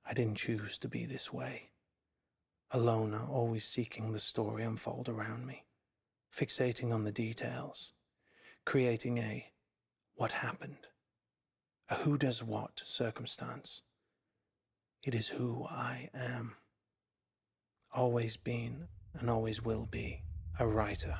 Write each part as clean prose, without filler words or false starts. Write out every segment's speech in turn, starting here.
I didn't choose to be this way. A loner, always seeking the story unfold around me, fixating on the details, creating a what happened, a who does what circumstance. It is who I am. Always been and always will be a writer.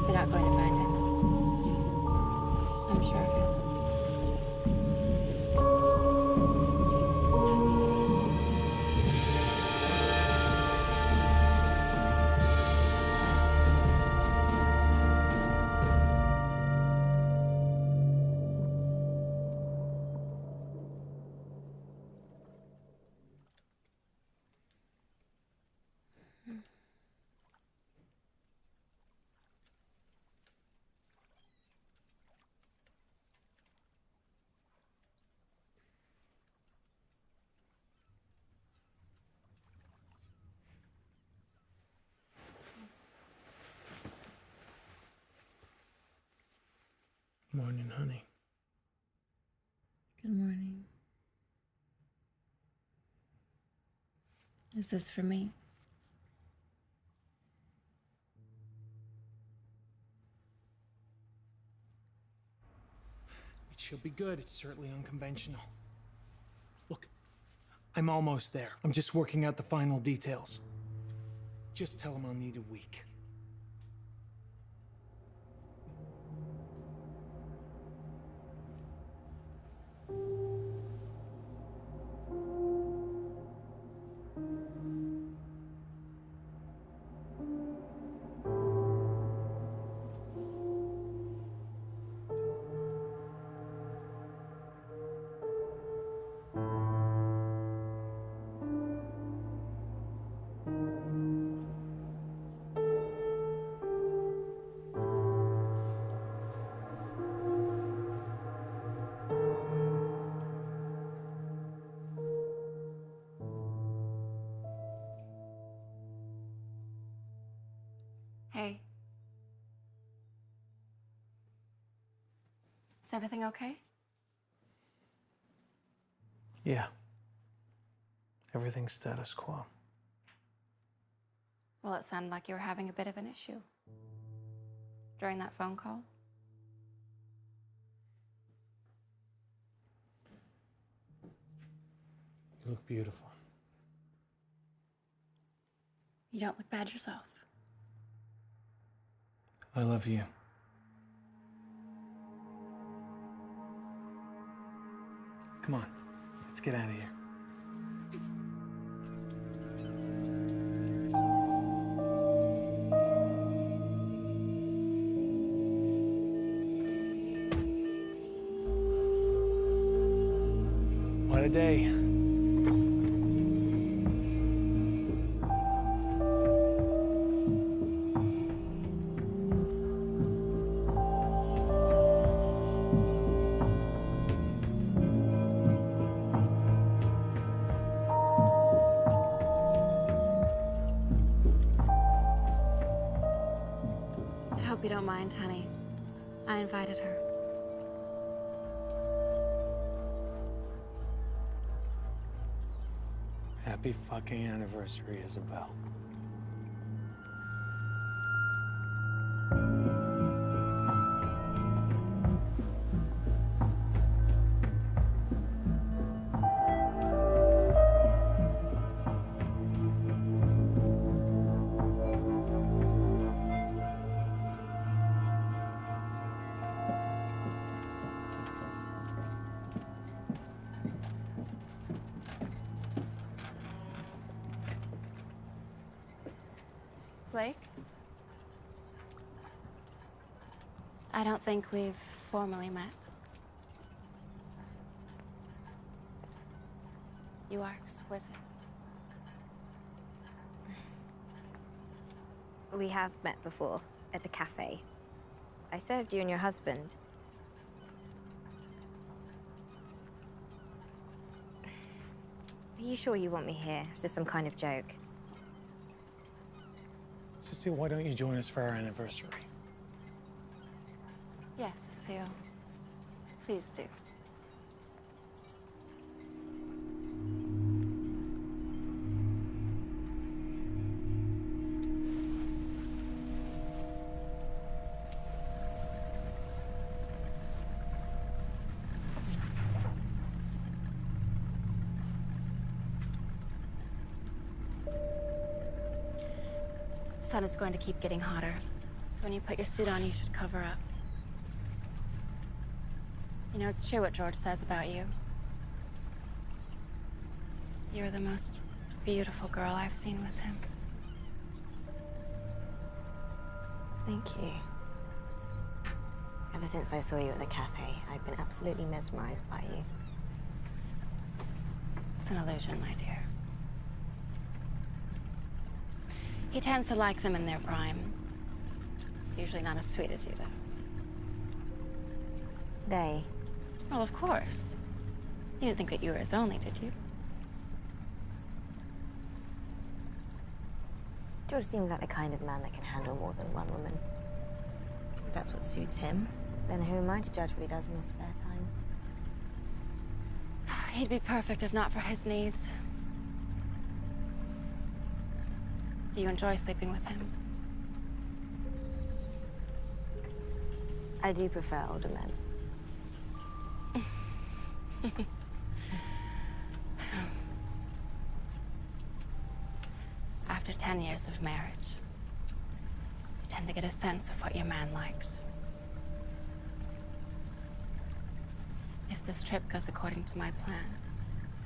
They're not going to find it. I'm sure of it. Morning, honey. Good morning. Is this for me? It should be good. It's certainly unconventional. Look, I'm almost there. I'm just working out the final details. Just tell him I'll need a week. Hey. Is everything okay? Yeah. Everything's status quo. Well, it sounded like you were having a bit of an issue during that phone call. You look beautiful. You don't look bad yourself. I love you. Come on, let's Let's get out of here. What a day. I hope you don't mind, honey. I invited her. Happy fucking anniversary, Isabel. Blake? I don't think we've formally met. You are exquisite. We have met before, at the cafe. I served you and your husband. Are you sure you want me here? Is this some kind of joke? Cecile, why don't you join us for our anniversary? Yes, Cecile. Please do. The sun is going to keep getting hotter, so when you put your suit on, you should cover up. You know, it's true what George says about you. You're the most beautiful girl I've seen with him. Thank you. Ever since I saw you at the cafe, I've been absolutely mesmerized by you. It's an illusion, my dear. He tends to like them in their prime. Usually not as sweet as you, though. They? Well, of course. You didn't think that you were his only, did you? George seems like the kind of man that can handle more than one woman. If that's what suits him, then who am I to judge what he does in his spare time? He'd be perfect if not for his needs. Do you enjoy sleeping with him? I do prefer older men. After 10 years of marriage, you tend to get a sense of what your man likes. If this trip goes according to my plan,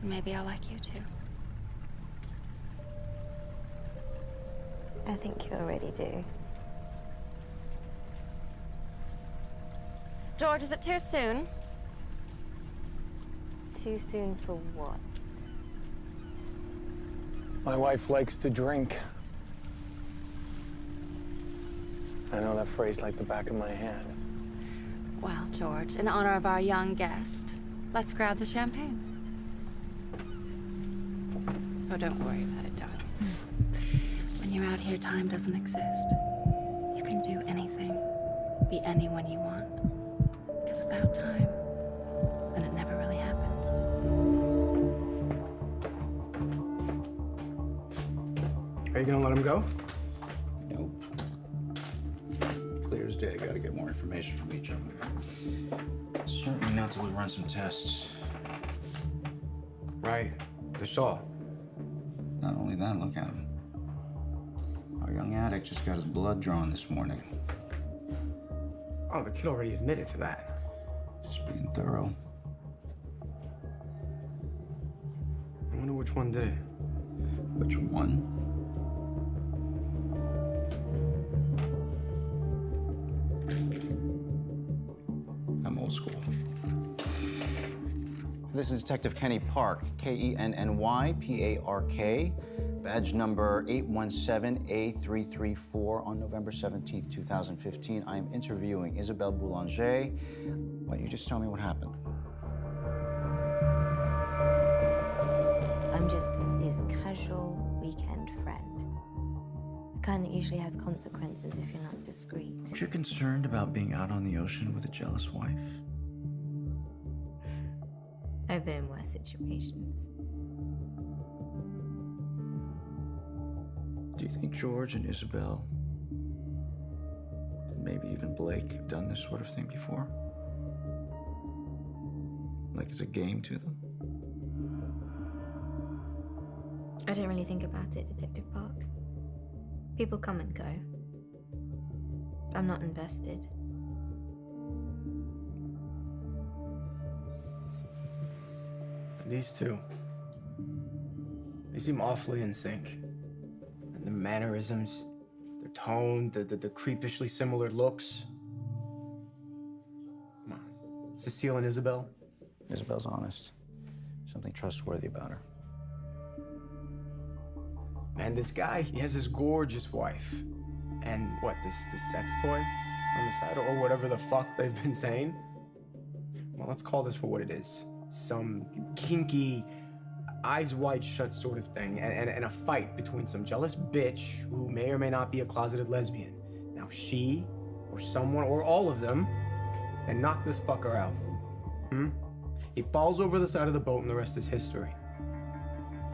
maybe I'll like you too. I think you already do. George, is it too soon? Too soon for what? My wife likes to drink. I know that phrase like the back of my hand. Well, George, in honor of our young guest, let's grab the champagne. Oh, don't worry about it, darling. When you're out here, time doesn't exist. You can do anything, be anyone you want. Because without time, then it never really happened. Are you gonna let him go? Nope. Clear as day. Gotta get more information from each of them. Certainly not till we run some tests. Right. The saw. Not only that, look at him. Our young addict just got his blood drawn this morning. Oh, the kid already admitted to that. Just being thorough. Which one did it? Which one? I'm old school. This is Detective Kenny Park, Kennypark, badge number 817A334 on November 17th, 2015. I am interviewing Isabelle Boulanger. Why don't you just tell me what happened? I'm just his casual weekend friend. The kind that usually has consequences if you're not discreet. You're concerned about being out on the ocean with a jealous wife? I've been in worse situations. Do you think George and Isabel, and maybe even Blake, have done this sort of thing before? Like it's a game to them? I don't really think about it, Detective Park. People come and go. I'm not invested. These two. They seem awfully in sync. And their mannerisms, their tone, the creepishly similar looks. Come on. Cecile and Isabel? Isabel's honest. Something trustworthy about her. Man, this guy, he has his gorgeous wife. And what, this sex toy on the side, or whatever the fuck they've been saying? Well, let's call this for what it is. Some kinky, eyes wide shut sort of thing, and a fight between some jealous bitch who may or may not be a closeted lesbian. Now she, or someone, or all of them, then knock this fucker out. He falls over the side of the boat and the rest is history.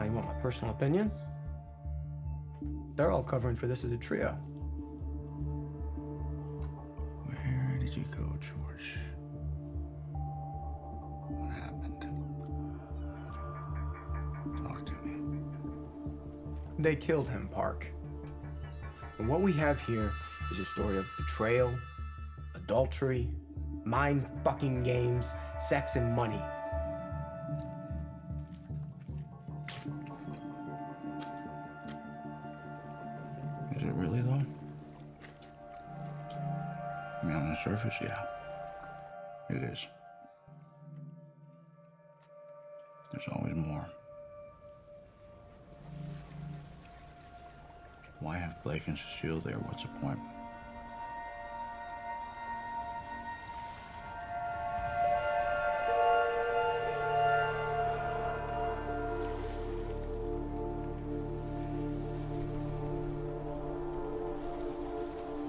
Now you want my personal opinion? They're all covering for this as a trio. Where did you go, George? What happened? Talk to me. They killed him, Park. And what we have here is a story of betrayal, adultery, mind-fucking games, sex, and money. Is it really, though? I mean, on the surface, yeah. It is. There's always more. Why have Blake and Cecile there? What's the point?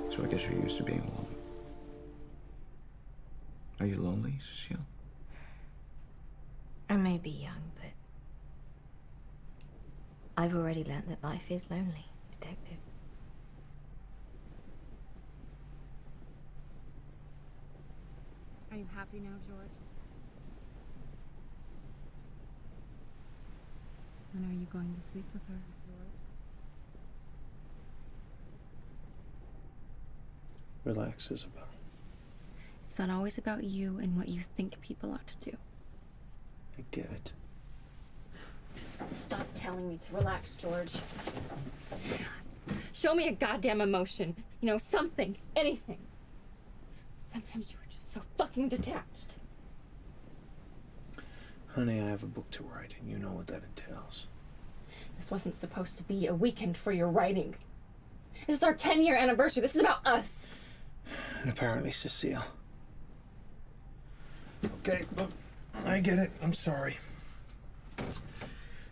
So I guess you're used to being alone. Are you lonely, Cecile? I may be young, but I've already learned that life is lonely, Detective. Are you happy now, George? When are you going to sleep with her, George? Relax, Isabel. It's not always about you and what you think people ought to do. I get it. Stop telling me to relax, George. Show me a goddamn emotion. You know, something, anything. Sometimes you were just so fucking detached. Honey, I have a book to write, and you know what that entails. This wasn't supposed to be a weekend for your writing. This is our 10-year anniversary. This is about us. And apparently Cecile. Okay, look, I get it. I'm sorry.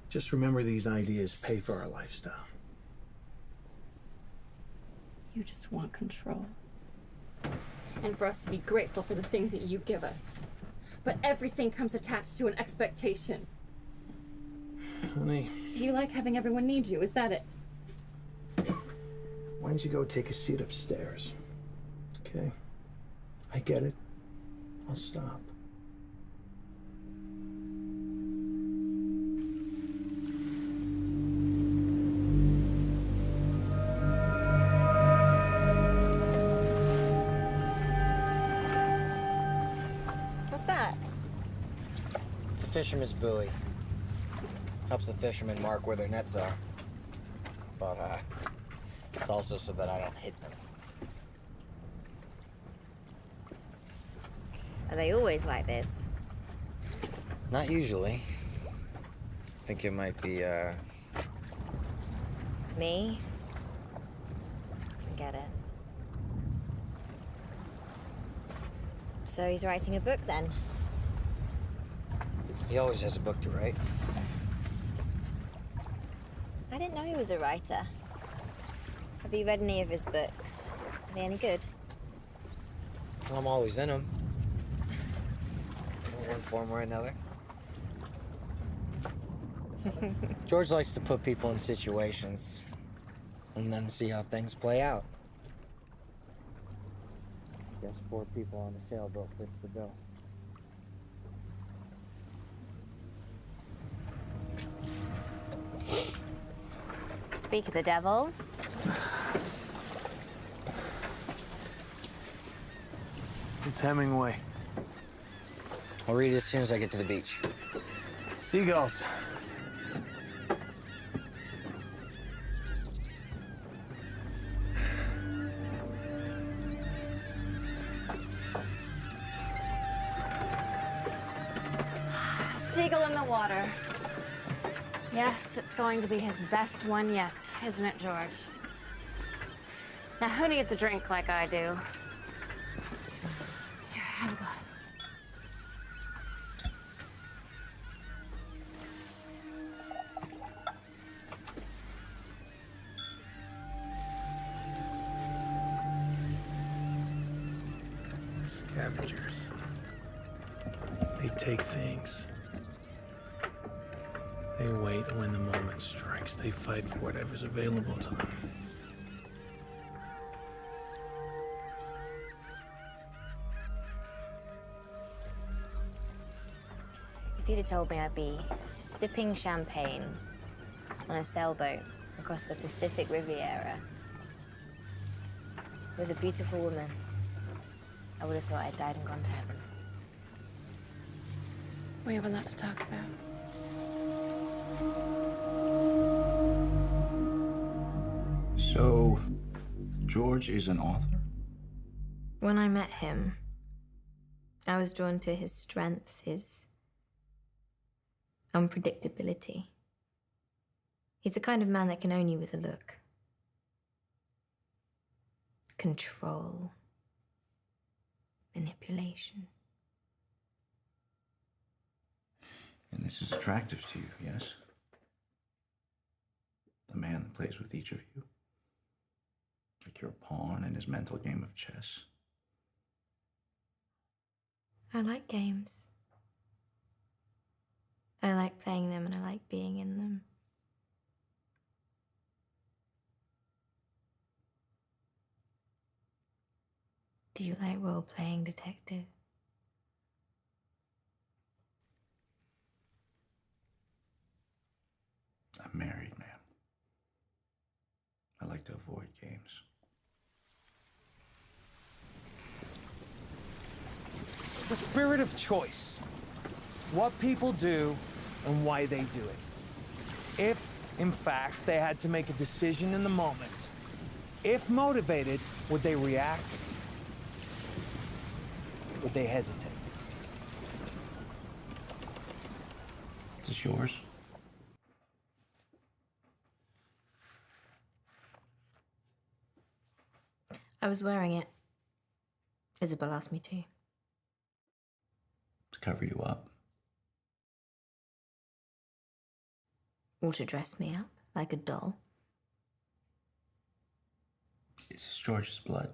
Just remember these ideas pay for our lifestyle. You just want control. And for us to be grateful for the things that you give us. But everything comes attached to an expectation. Honey. Do you like having everyone need you? Is that it? Why don't you go take a seat upstairs? Okay? I get it. I'll stop. What's that? It's a fisherman's buoy. Helps the fishermen mark where their nets are. But, it's also so that I don't hit them. Are they always like this? Not usually. I think it might be, Me? Forget it. So he's writing a book then? He always has a book to write. I didn't know he was a writer. Have you read any of his books? Are they any good? I'm always in them. In one form or another. George likes to put people in situations and then see how things play out. Guess 4 people on the sailboat fits the bill. Speak of the devil. It's Hemingway. I'll read it as soon as I get to the beach. Seagulls. Seagull in the water. Yes, it's going to be his best one yet, isn't it, George? Now, who needs a drink like I do? Here, have a glass. Scavengers. They take things. They wait, and when the moment strikes, they fight for whatever's available to them. If you'd have told me I'd be sipping champagne on a sailboat across the Pacific Riviera with a beautiful woman, I would have thought I'd died and gone to heaven. We have a lot to talk about. So, George is an author? When I met him, I was drawn to his strength, his unpredictability. He's the kind of man that can own you with a look. Control. Manipulation. And this is attractive to you, yes? The man that plays with each of you. Like you're a pawn in his mental game of chess. I like games. I like playing them and I like being in them. Do you like role-playing detective? I'm married, man. I like to avoid games. The spirit of choice. What people do and why they do it. If, in fact, they had to make a decision in the moment, if motivated, would they react? Would they hesitate? Is this yours? I was wearing it. Isabel asked me to. To cover you up? Or to dress me up like a doll. Is this George's blood?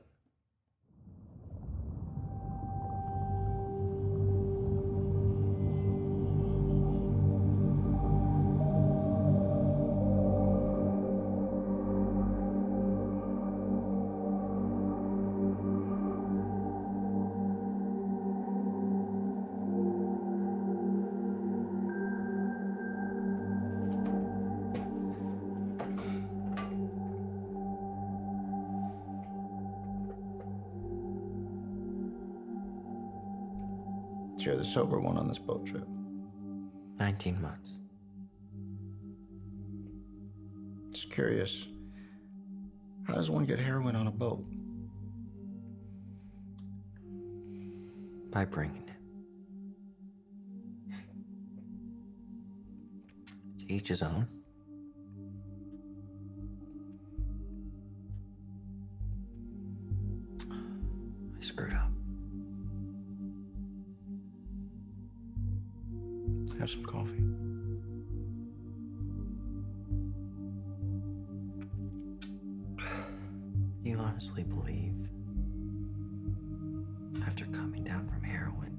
You're the sober one on this boat trip. 19 months. curious. How does one get heroin on a boat? By bringing it. To each his own. I screwed up. Have some coffee. Do you honestly believe, after coming down from heroin,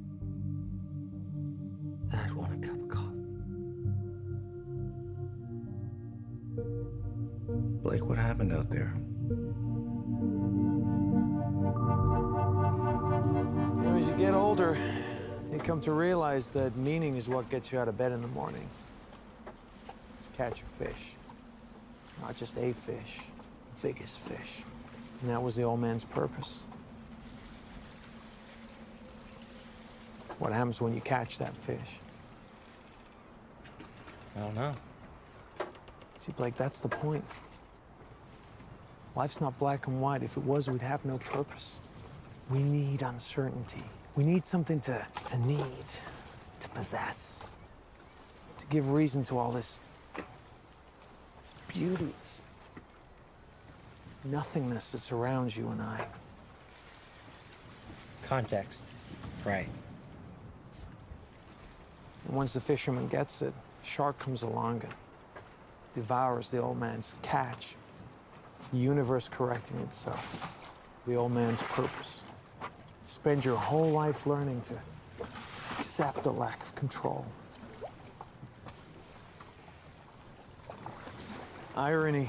that I'd want a cup of coffee? Blake, what happened out there? You know, as you get older, you come to realize that meaning is what gets you out of bed in the morning. To catch a fish. Not just a fish, the biggest fish. And that was the old man's purpose. What happens when you catch that fish? I don't know. See, Blake, that's the point. Life's not black and white. If it was, we'd have no purpose. We need uncertainty. We need something to need, to possess, to give reason to all this beauty, this nothingness that surrounds you and I. Context. Right. And once the fisherman gets it, a shark comes along and devours the old man's catch. The universe correcting itself. The old man's purpose. Spend your whole life learning to accept the lack of control. Irony,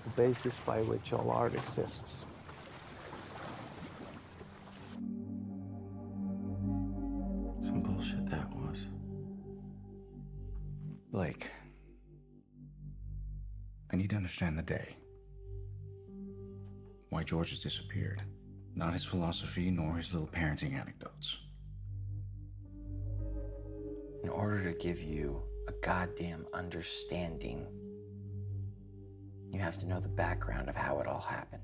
the basis by which all art exists. Some bullshit that was. Blake, I need to understand the day. Why George has disappeared. Not his philosophy, nor his little parenting anecdotes. In order to give you a goddamn understanding, you have to know the background of how it all happened.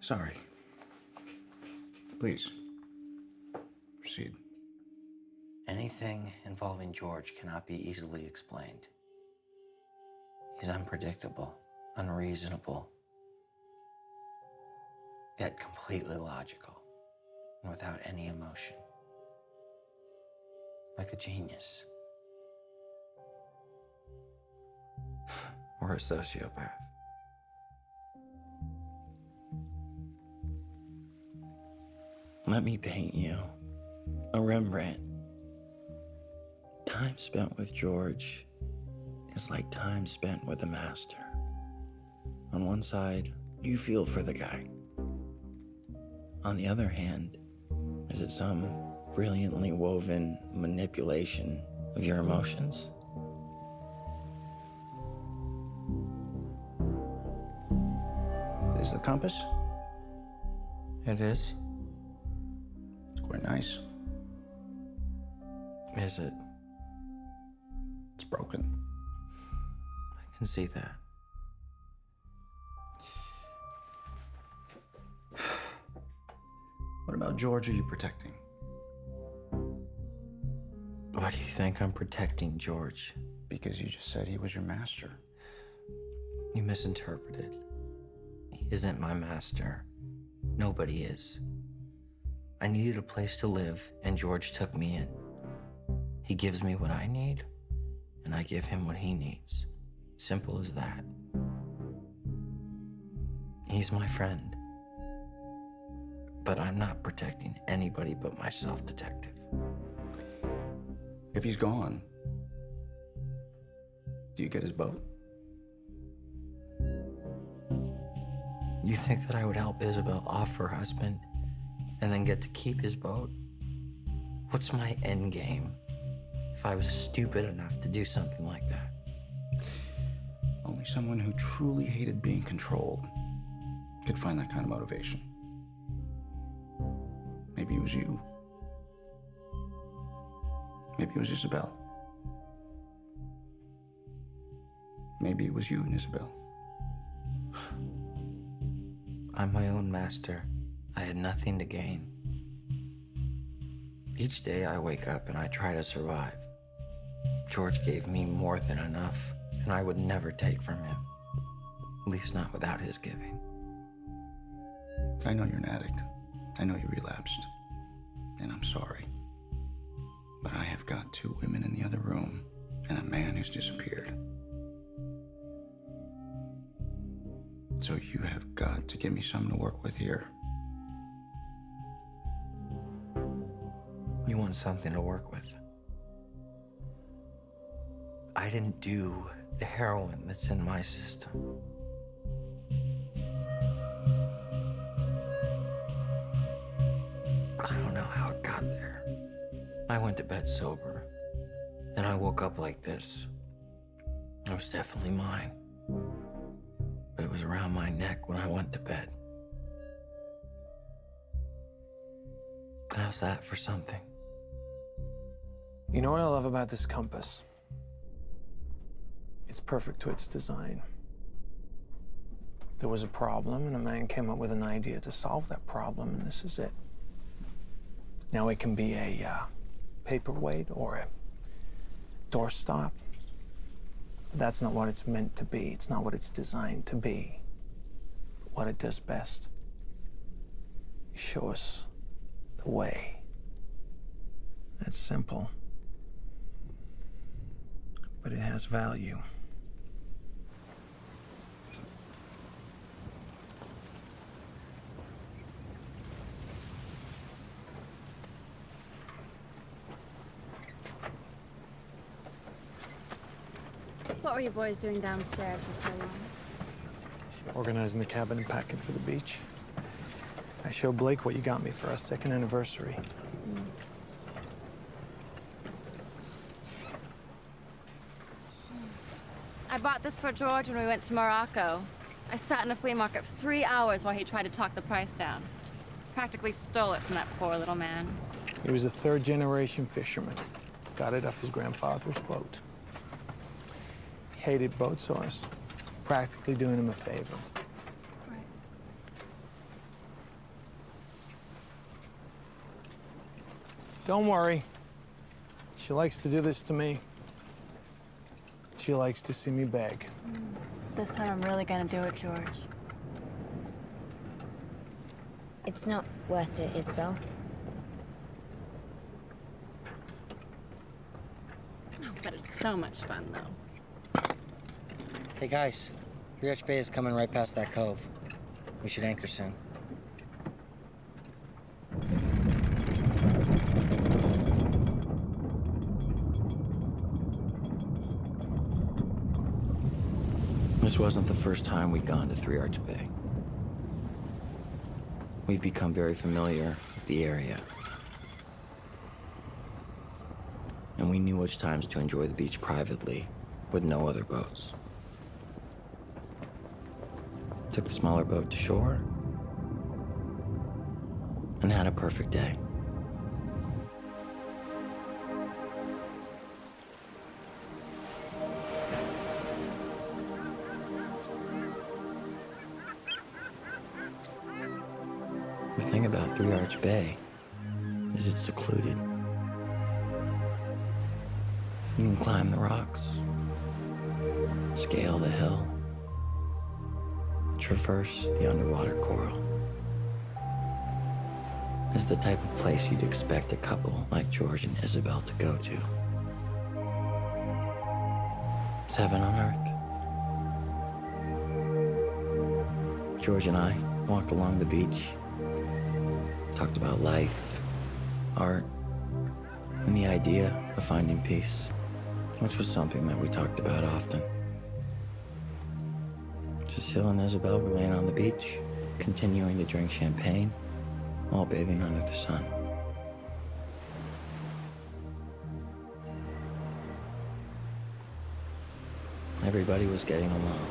Sorry. Please, proceed. Anything involving George cannot be easily explained. He's unpredictable, unreasonable, yet completely logical, and without any emotion. Like a genius. Or a sociopath. Let me paint you a Rembrandt. Time spent with George is like time spent with a master. On one side, you feel for the guy. On the other hand, is it some brilliantly woven manipulation of your emotions? Is the compass? It is. It's quite nice. Is it? It's broken. I can see that. What about George are you protecting? Why do you think I'm protecting George? Because you just said he was your master. You misinterpreted. He isn't my master. Nobody is. I needed a place to live, and George took me in. He gives me what I need, and I give him what he needs. Simple as that. He's my friend. But I'm not protecting anybody but myself, Detective. If he's gone, do you get his boat? You think that I would help Isabel off her husband and then get to keep his boat? What's my end game if I was stupid enough to do something like that? Oh, Only someone who truly hated being controlled could find that kind of motivation. Maybe it was you. Maybe it was Isabel. Maybe it was you and Isabel. I'm my own master. I had nothing to gain. Each day I wake up and I try to survive. George gave me more than enough, and I would never take from him. At least not without his giving. I know you're an addict. I know you relapsed. And I'm sorry. But I have got 2 women in the other room and a man who's disappeared. So you have got to give me something to work with here. You want something to work with? I didn't do the heroin that's in my system. I don't know how it got there. I went to bed sober, and I woke up like this. It was definitely mine, but it was around my neck when I went to bed. How's that for something? You know what I love about this compass? It's perfect to its design. There was a problem, and a man came up with an idea to solve that problem, and this is it. Now it can be a paperweight or a doorstop. That's not what it's meant to be. It's not what it's designed to be. What it does best is show us the way. It's simple, but it has value. What were you boys doing downstairs for so long? Organizing the cabin and packing for the beach. I showed Blake what you got me for our 2nd anniversary. I bought this for George when we went to Morocco. I sat in a flea market for 3 hours while he tried to talk the price down. Practically stole it from that poor little man. He was a 3rd-generation fisherman. Got it off his grandfather's boat. Hated boat sores. Practically doing him a favor. Right. Don't worry. She likes to do this to me. She likes to see me beg. This time I'm really gonna do it, George. It's not worth it, Isabel. Oh, but it's so much fun, though. Hey guys, 3 Arch Bay is coming right past that cove. We should anchor soon. This wasn't the first time we'd gone to 3 Arch Bay. We've become very familiar with the area. And we knew which times to enjoy the beach privately with no other boats. Took the smaller boat to shore and had a perfect day. The thing about 3 Arch Bay is it's secluded. You can climb the rocks, scale the hill, traverse the underwater coral. It's the type of place you'd expect a couple like George and Isabel to go to. It's heaven on earth. George and I walked along the beach, talked about life, art, and the idea of finding peace, which was something that we talked about often. Cecile and Isabel were laying on the beach, continuing to drink champagne while bathing under the sun. Everybody was getting along.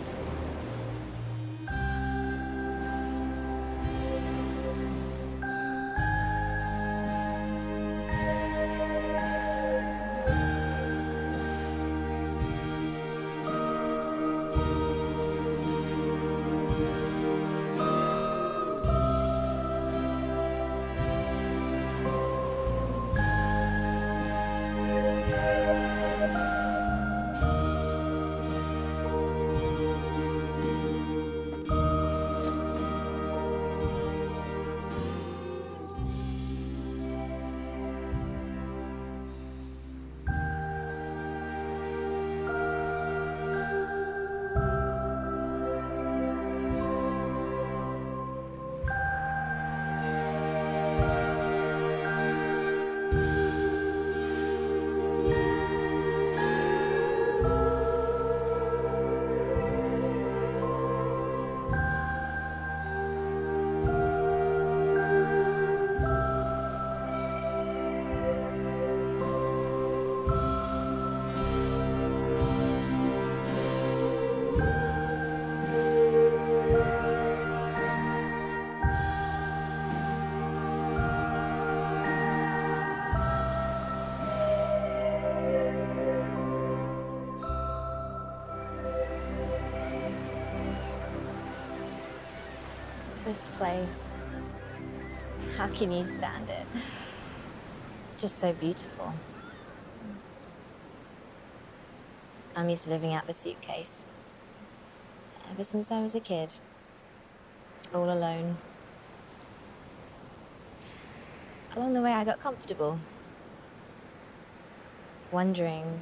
This place, how can you stand it? It's just so beautiful. I'm used to living out of a suitcase. Ever since I was a kid. All alone. Along the way, I got comfortable. Wondering,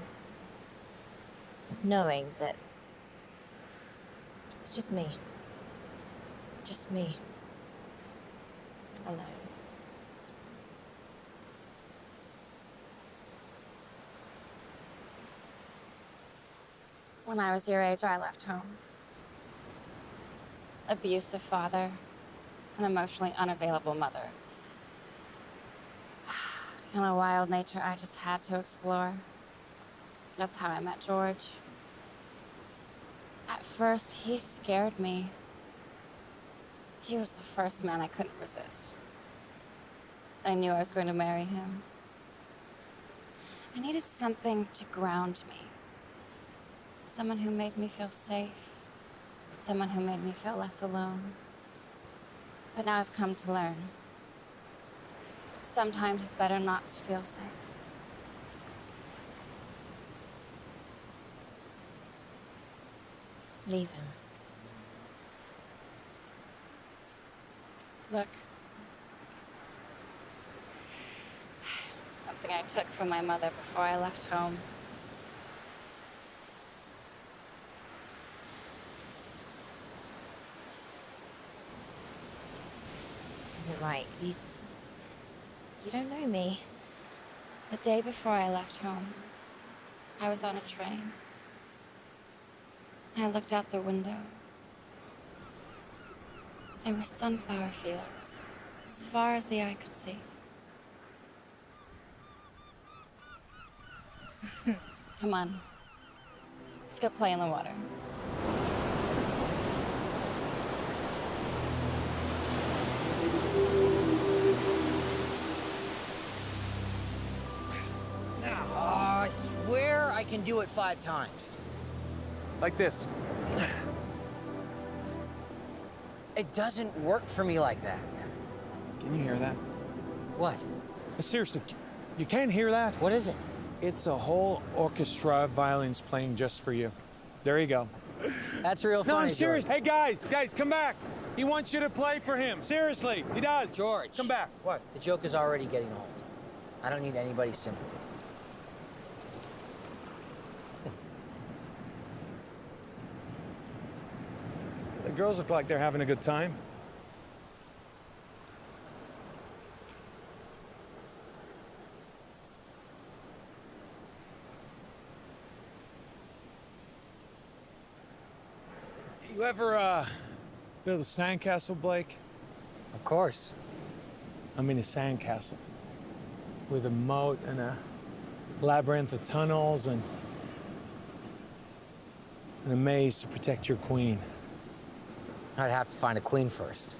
knowing that it was just me. Just me. Alone. When I was your age, I left home. Abusive father, an emotionally unavailable mother. And a wild nature I just had to explore. That's how I met George. At first, he scared me. He was the first man I couldn't resist. I knew I was going to marry him. I needed something to ground me. Someone who made me feel safe. Someone who made me feel less alone. But now I've come to learn. Sometimes it's better not to feel safe. Leave him. Look. Something I took from my mother before I left home. This isn't right. You don't know me. The day before I left home, I was on a train. I looked out the window. There were sunflower fields, as far as the eye could see. Come on. Let's go play in the water. I swear I can do it 5 times. Like this. It doesn't work for me like that. Can you hear that? What? Seriously, you can't hear that? What is it? It's a whole orchestra of violins playing just for you. There you go. That's real funny, No, I'm serious. George. Hey, guys, come back. He wants you to play for him. Seriously, he does. George. Come back. What? The joke is already getting old. I don't need anybody's sympathy. The girls look like they're having a good time. You ever, build a sandcastle, Blake? Of course. I mean a sandcastle. With a moat and a labyrinth of tunnels and... and a maze to protect your queen. I'd have to find a queen first.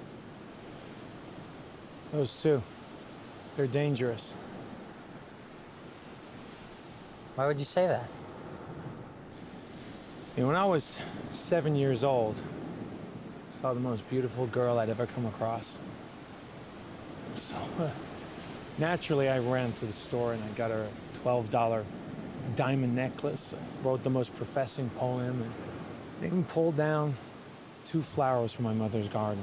Those two, they're dangerous. Why would you say that? You know, when I was 7 years old, I saw the most beautiful girl I'd ever come across. So, naturally, I ran to the store and I got her a $12 diamond necklace, wrote the most professing poem, and even pulled down 2 flowers from my mother's garden.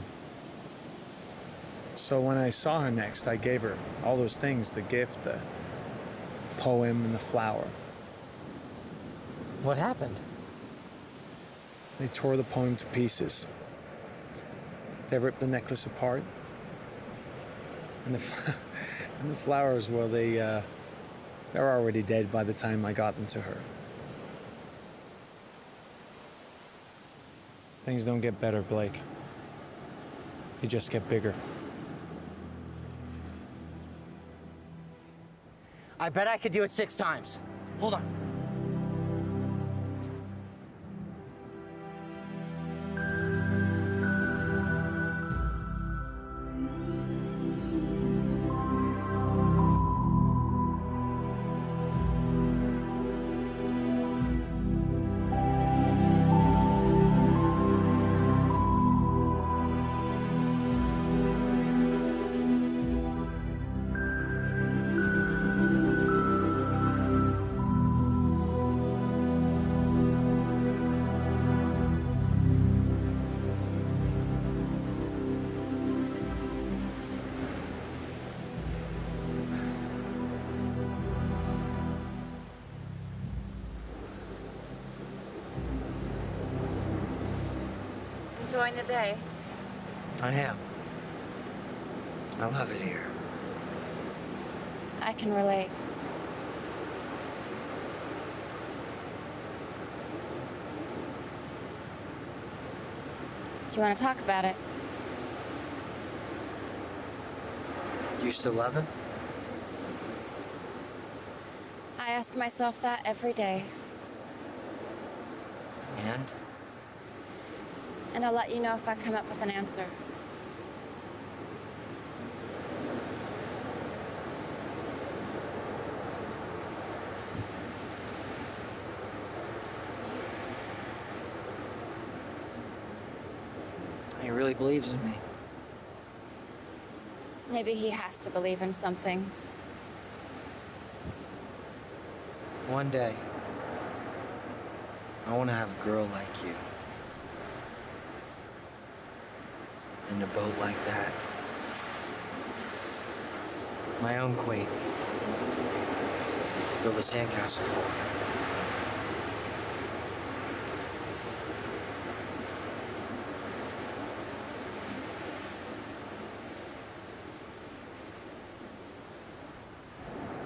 So when I saw her next, I gave her all those things, the gift, the poem, and the flower. What happened? They tore the poem to pieces. They ripped the necklace apart. And the flowers, well, they're already dead by the time I got them to her. Things don't get better, Blake. They just get bigger. I bet I could do it 6 times. Hold on. Enjoying the day? I am. I love it here. I can relate. Do you want to talk about it? You still love him? I ask myself that every day. And? And I'll let you know if I come up with an answer. He really believes in me. Maybe he has to believe in something. One day, I want to have a girl like you. In a boat like that. My own queen. To build a sandcastle for.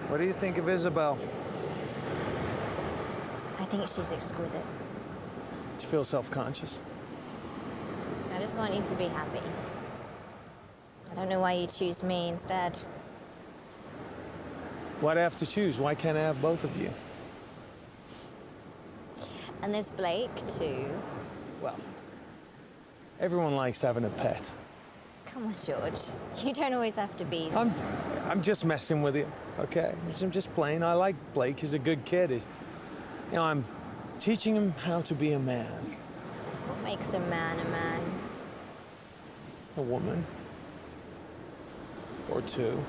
What do you think of Isabel? I think she's exquisite. Do you feel self-conscious? I just want you to be happy. I don't know why you choose me instead. Why'd I have to choose? Why can't I have both of you? And there's Blake, too. Well, everyone likes having a pet. Come on, George. You don't always have to be... I'm just messing with you, okay? I'm just playing. I like Blake. He's a good kid. I'm teaching him how to be a man. What makes a man a man? A woman. Or two.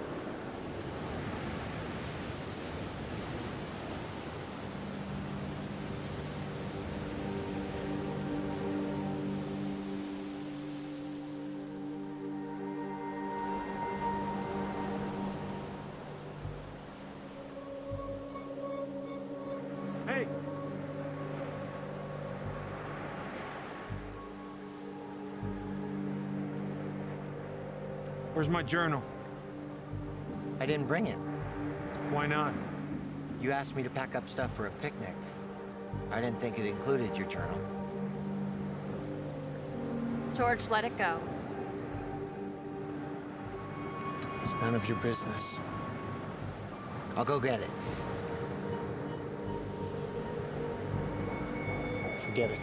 Hey! Where's my journal? I didn't bring it. Why not? You asked me to pack up stuff for a picnic. I didn't think it included your journal. George, let it go. It's none of your business. I'll go get it. Forget it.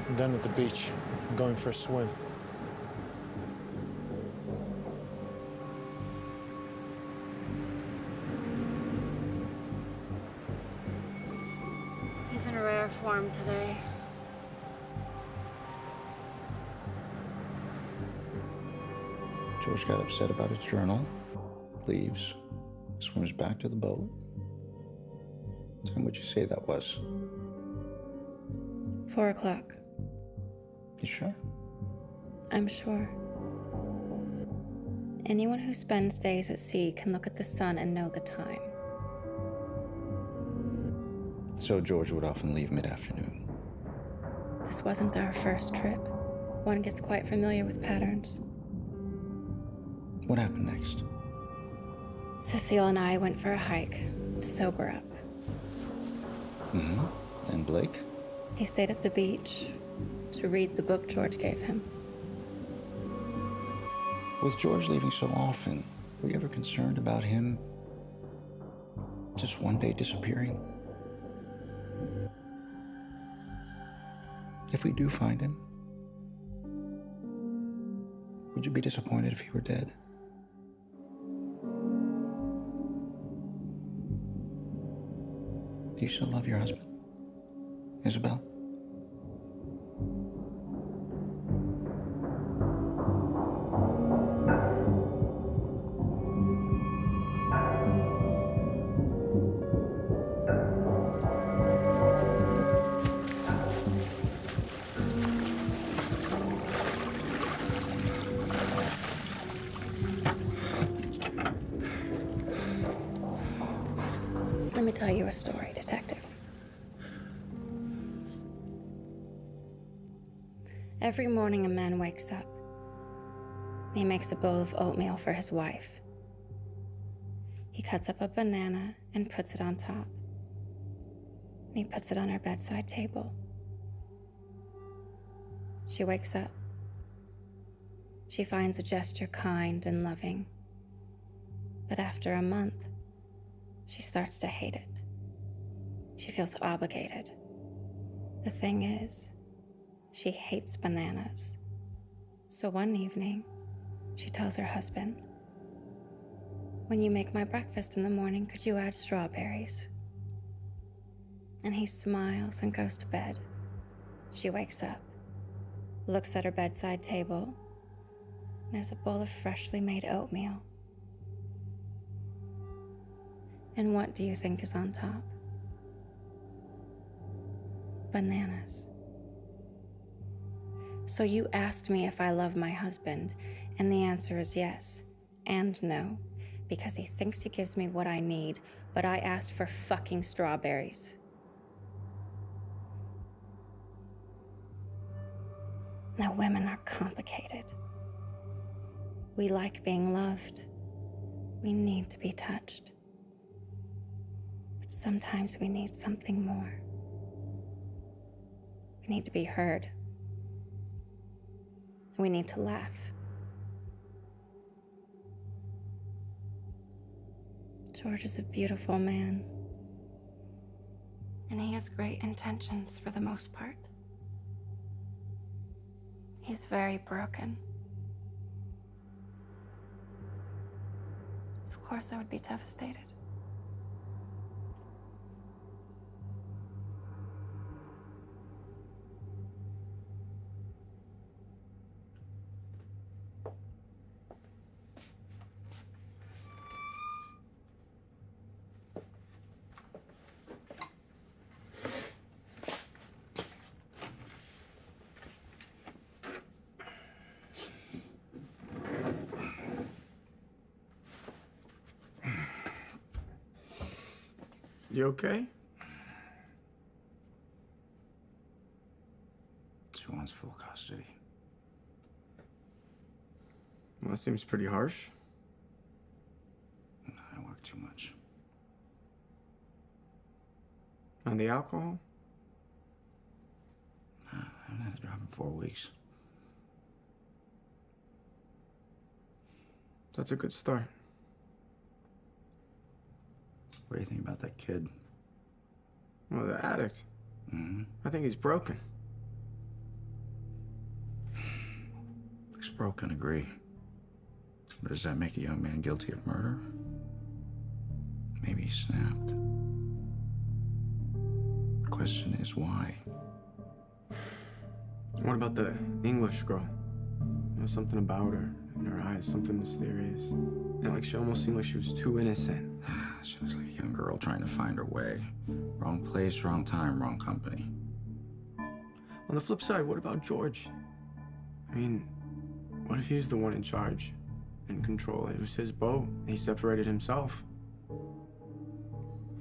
I'm done at the beach. I'm going for a swim. He's in rare form today. George got upset about his journal, leaves, swims back to the boat. What time would you say that was? 4 o'clock. You sure? I'm sure. Anyone who spends days at sea can look at the sun and know the time. So George would often leave mid-afternoon. This wasn't our first trip. One gets quite familiar with patterns. What happened next? Cecile and I went for a hike to sober up. Mm-hmm. And Blake? He stayed at the beach to read the book George gave him. With George leaving so often, were you ever concerned about him just one day disappearing? If we do find him, would you be disappointed if he were dead? Do you still love your husband, Isabel? Let me tell you a story, detective. Every morning a man wakes up. He makes a bowl of oatmeal for his wife. He cuts up a banana and puts it on top. And he puts it on her bedside table. She wakes up. She finds a gesture kind and loving. But after a month, she starts to hate it. She feels obligated. The thing is, she hates bananas. So one evening, she tells her husband, "When you make my breakfast in the morning, could you add strawberries?" And he smiles and goes to bed. She wakes up, looks at her bedside table. There's a bowl of freshly made oatmeal. And what do you think is on top? Bananas. So you asked me if I love my husband, and the answer is yes and no, because he thinks he gives me what I need, but I asked for fucking strawberries. Now, women are complicated. We like being loved. We need to be touched. But sometimes we need something more. We need to be heard. We need to laugh. George is a beautiful man. And he has great intentions for the most part. He's very broken. Of course, I would be devastated. You okay? She wants full custody. Well, that seems pretty harsh. I work too much. And the alcohol? I haven't had a drop in 4 weeks. That's a good start. What do you think about that kid? Well, the addict. Mm-hmm. I think he's broken. broken, agree. But does that make a young man guilty of murder? Maybe he snapped. The question is why? What about the English girl? There was something about her, in her eyes, something mysterious. And like she almost seemed like she was too innocent. She was like a young girl trying to find her way. Wrong place, wrong time, wrong company. On the flip side, what about George? I mean, what if he's the one in charge, in control? It was his boat. He separated himself.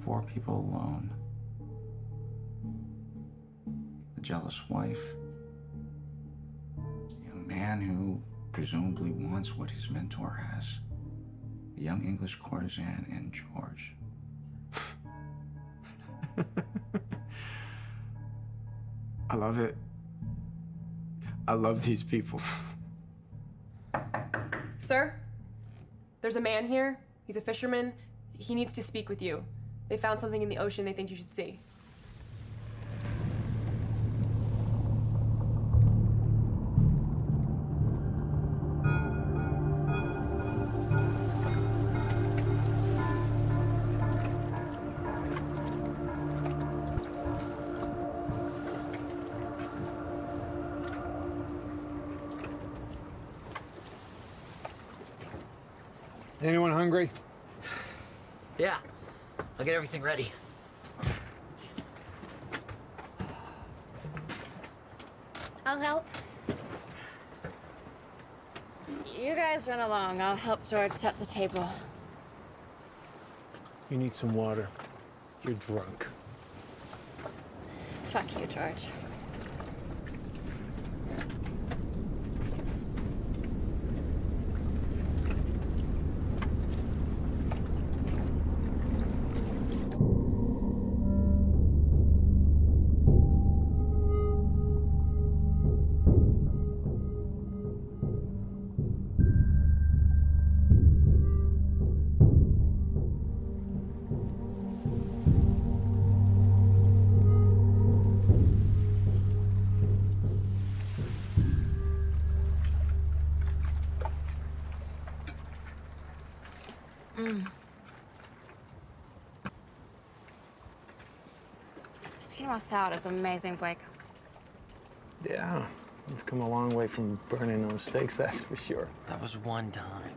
4 people alone. A jealous wife. A young man who presumably wants what his mentor has. A young English courtesan and George. I love it. I love these people. Sir, there's a man here. He's a fisherman. He needs to speak with you. They found something in the ocean they think you should see. Anyone hungry? Yeah. I'll get everything ready. I'll help. You guys run along. I'll help George set the table. You need some water. You're drunk. Fuck you, George. Skin salad is amazing, Blake. Yeah, you've come a long way from burning those steaks, that's for sure. That was one time.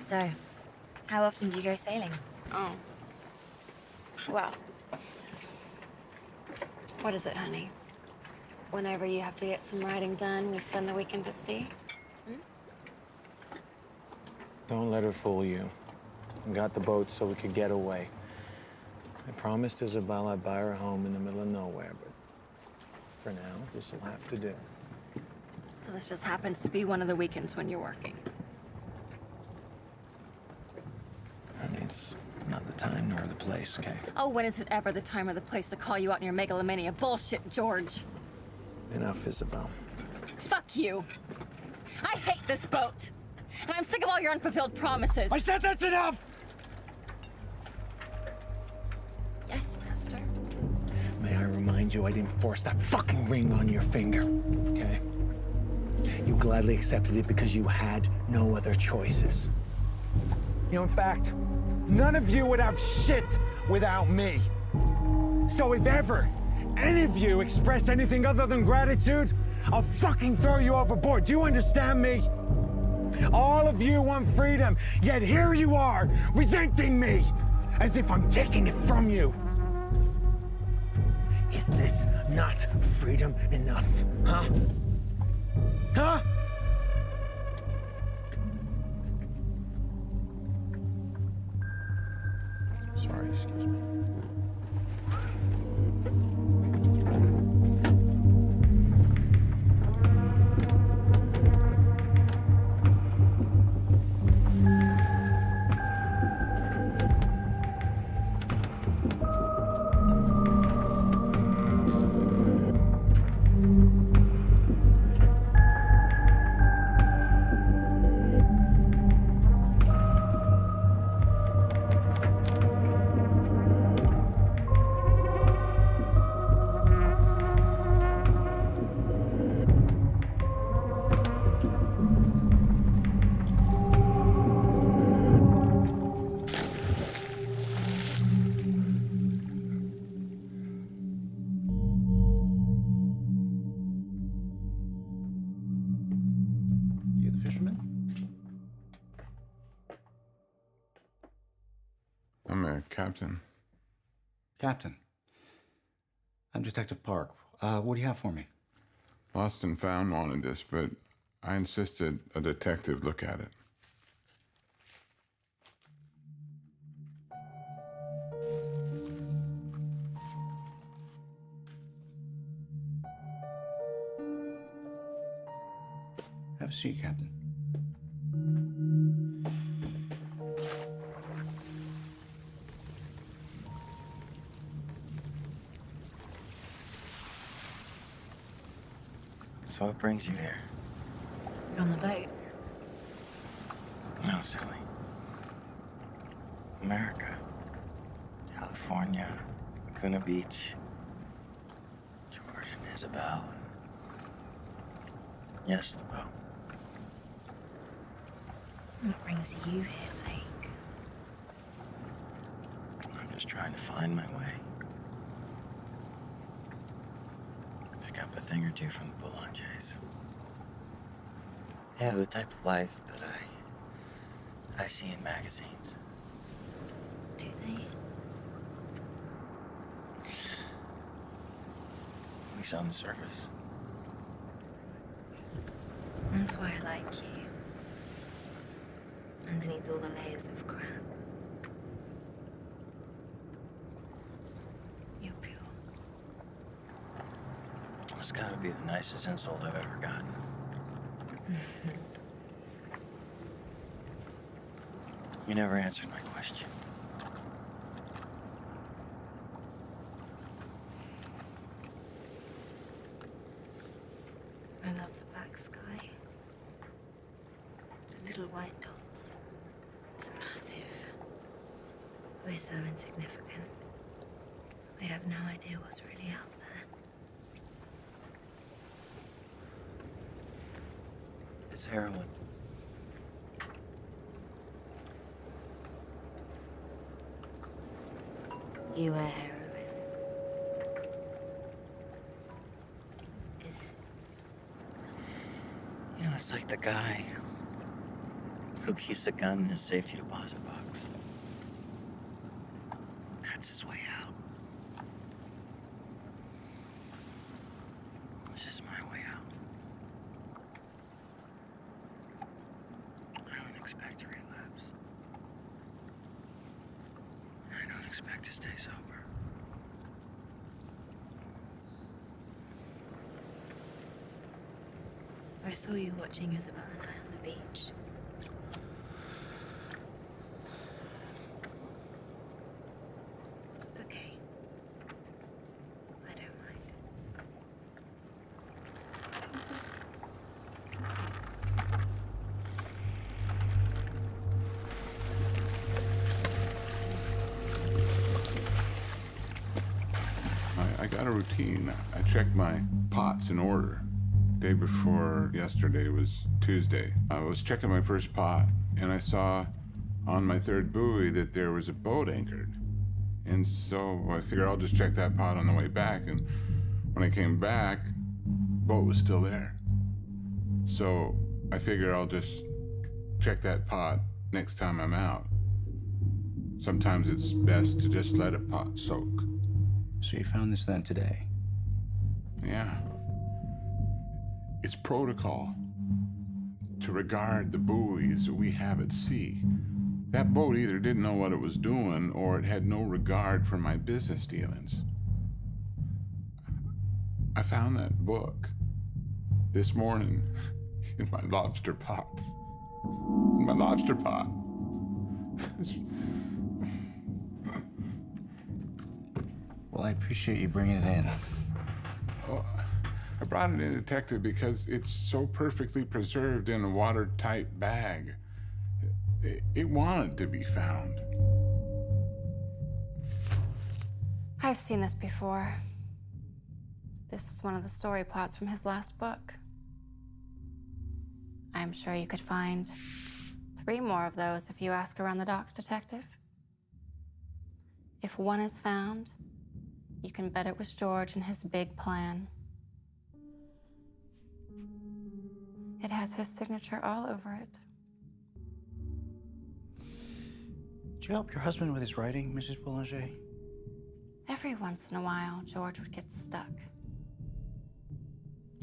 So, how often do you go sailing? Oh. Well. What is it, honey? Whenever you have to get some writing done, we spend the weekend at sea? Don't let her fool you. We got the boat so we could get away. I promised Isabel I'd buy her a home in the middle of nowhere, but for now, this will have to do. So this just happens to be one of the weekends when you're working. Honey, it's not the time nor the place, okay? Oh, when is it ever the time or the place to call you out on your megalomania bullshit, George? Enough, Isabel. Fuck you. I hate this boat. And I'm sick of all your unfulfilled promises. I said that's enough! Yes, Master. May I remind you, I didn't force that fucking ring on your finger, okay? You gladly accepted it because you had no other choices. You know, in fact, none of you would have shit without me. So if ever any of you express anything other than gratitude, I'll fucking throw you overboard. Do you understand me? All of you want freedom, yet here you are, resenting me, as if I'm taking it from you. Is this not freedom enough, huh? Huh? Sorry, excuse me. fisherman? I'm a captain. Captain. I'm Detective Park. What do you have for me? Lost and Found wanted this, but I insisted a detective look at it. Have a seat, Captain. So what brings you here? On the boat. No, silly. America. California. Laguna Beach. George and Isabel. And yes, the boat. What brings you here, Blake? I'm just trying to find my way. Pick up a thing or two from the Boulanges. They have the type of life that I see in magazines. Do they? At least on the surface. That's why I like you. Underneath all the layers of crap. You're pure. That's gotta be the nicest insult I've ever gotten. You never answered my question. I love the black sky. The little white dots. It's massive. We're so insignificant. We have no idea what's really out there. It's heroin. You wear heroin. Is You know, it's like the guy who keeps a gun in his safety deposit box. That's his way out. This is my way out. I don't expect to relapse. I don't expect to stay sober. I saw you watching Isabel and I on the beach. It's okay. I don't mind. I got a routine. I checked my pots in order. Day before yesterday was Tuesday. I was checking my first pot, and I saw on my third buoy that there was a boat anchored. And so I figured I'll just check that pot on the way back, and when I came back, boat was still there. So I figured I'll just check that pot next time I'm out. Sometimes it's best to just let a pot soak. So you found this then today? Yeah. It's protocol to regard the buoys that we have at sea. That boat either didn't know what it was doing or it had no regard for my business dealings. I found that book this morning in my lobster pot. In my lobster pot. Well, I appreciate you bringing it in. Oh, I brought it in, Detective, because it's so perfectly preserved in a watertight bag. It wanted to be found. I've seen this before. This was one of the story plots from his last book. I'm sure you could find 3 more of those if you ask around the docks, Detective. If one is found, you can bet it was George and his big plan. It has his signature all over it. Did you help your husband with his writing, Mrs. Boulanger? Every once in a while, George would get stuck.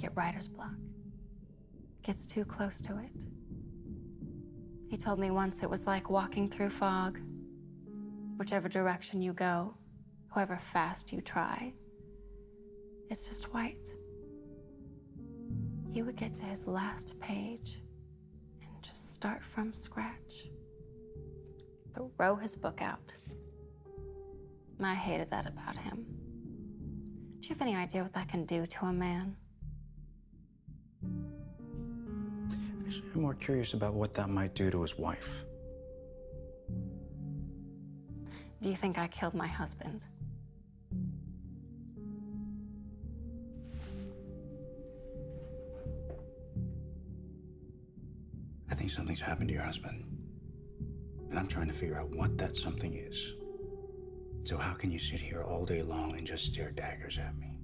Get writer's block. Gets too close to it. He told me once it was like walking through fog. Whichever direction you go, however fast you try, it's just white. He would get to his last page and just start from scratch. Throw his book out. I hated that about him. Do you have any idea what that can do to a man? Actually, I'm more curious about what that might do to his wife. Do you think I killed my husband? I think something's happened to your husband. And I'm trying to figure out what that something is. So how can you sit here all day long and just stare daggers at me?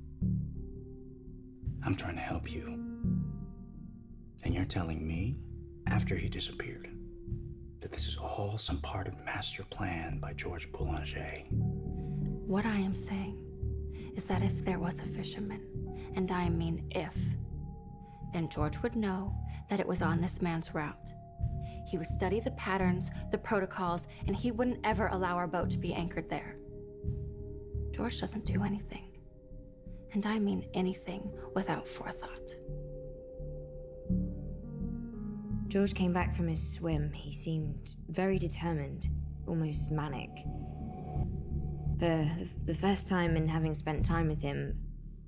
I'm trying to help you. And you're telling me, after he disappeared, that this is all some part of master plan by George Boulanger. What I am saying is that if there was a fisherman, and I mean if, then George would know that it was on this man's route. He would study the patterns, the protocols, and he wouldn't ever allow our boat to be anchored there. George doesn't do anything, and I mean anything, without forethought. George came back from his swim. He seemed very determined, almost manic. For the first time in having spent time with him,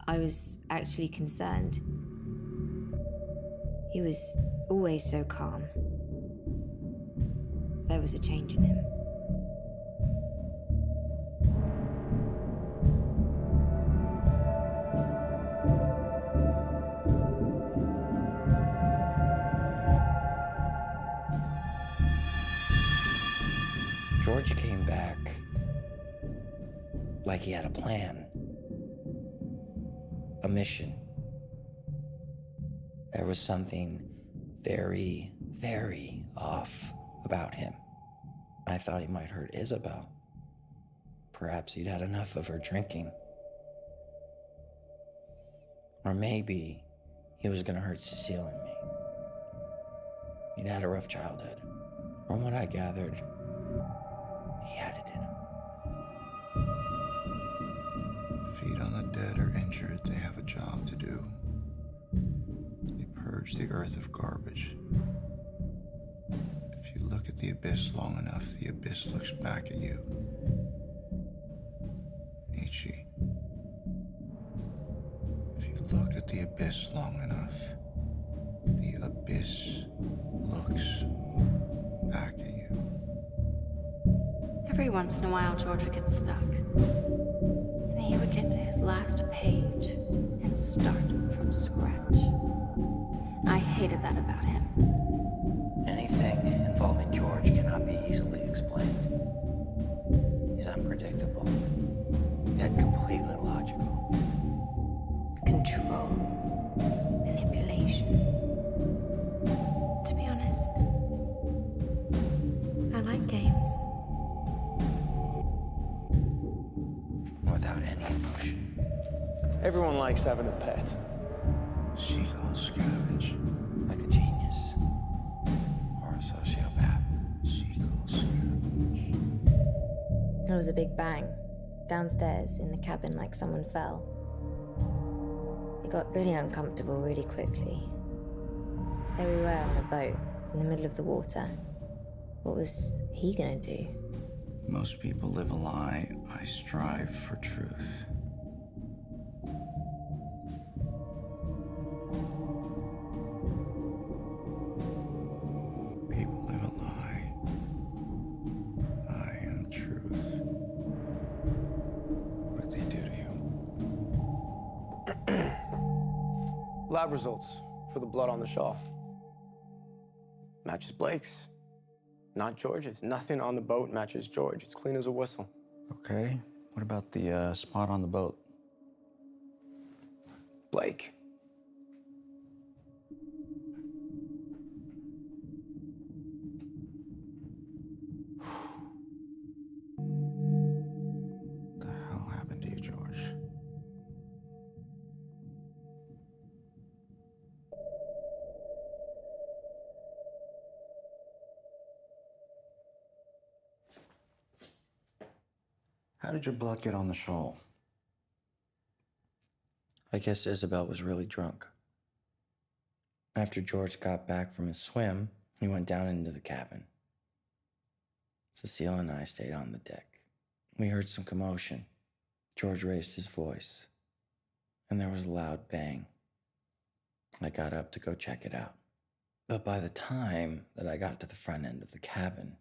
I was actually concerned. He was always so calm. There was a change in him. George came back like he had a plan, a mission. There was something very, very off about him. I thought he might hurt Isabel. Perhaps he'd had enough of her drinking. Or maybe he was gonna hurt Cecile and me. He'd had a rough childhood. From what I gathered, he had it in him. Feed on the dead or injured, they have a job to do. They purge the earth of garbage. If you look at the abyss long enough, the abyss looks back at you. Nietzsche. If you look at the abyss long enough, the abyss looks back at you. Every once in a while, George would get stuck. And he would get to his last page and start from scratch. I hated that about him. Anything involving George cannot be easily explained. He's unpredictable, yet completely logical. Control. Manipulation. To be honest, I like games. Without any emotion. Everyone likes having a pet. Seagulls scavenge. Like a genius. Or a sociopath. Seagulls scavenge. There was a big bang downstairs in the cabin, like someone fell. It got really uncomfortable really quickly. There we were on the boat, in the middle of the water. What was he gonna do? Most people live a lie. I strive for truth. People live a lie. I am truth. What did they do to you? Lab results for the blood on the shawl. Matches Blake's. Not George's. Nothing on the boat matches George. It's clean as a whistle. Okay. What about the spot on the boat? Blake. How did your blood get on the shawl? I guess Isabel was really drunk. After George got back from his swim, he went down into the cabin. Cecile and I stayed on the deck. We heard some commotion. George raised his voice, and there was a loud bang. I got up to go check it out. But by the time that I got to the front end of the cabin,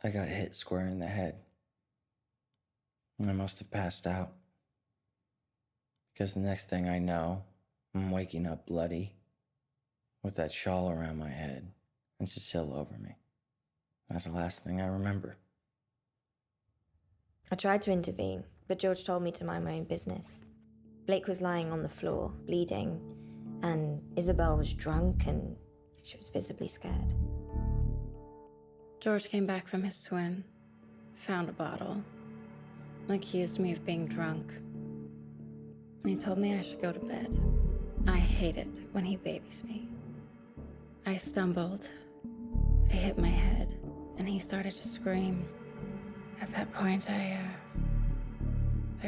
I got hit square in the head. I must have passed out. Because the next thing I know, I'm waking up bloody, with that shawl around my head, and Cecile over me. That's the last thing I remember. I tried to intervene, but George told me to mind my own business. Blake was lying on the floor, bleeding, and Isabel was drunk and she was visibly scared. George came back from his swim, found a bottle, accused me of being drunk. He told me I should go to bed. I hate it when he babies me. I stumbled, I hit my head, and he started to scream. At that point, I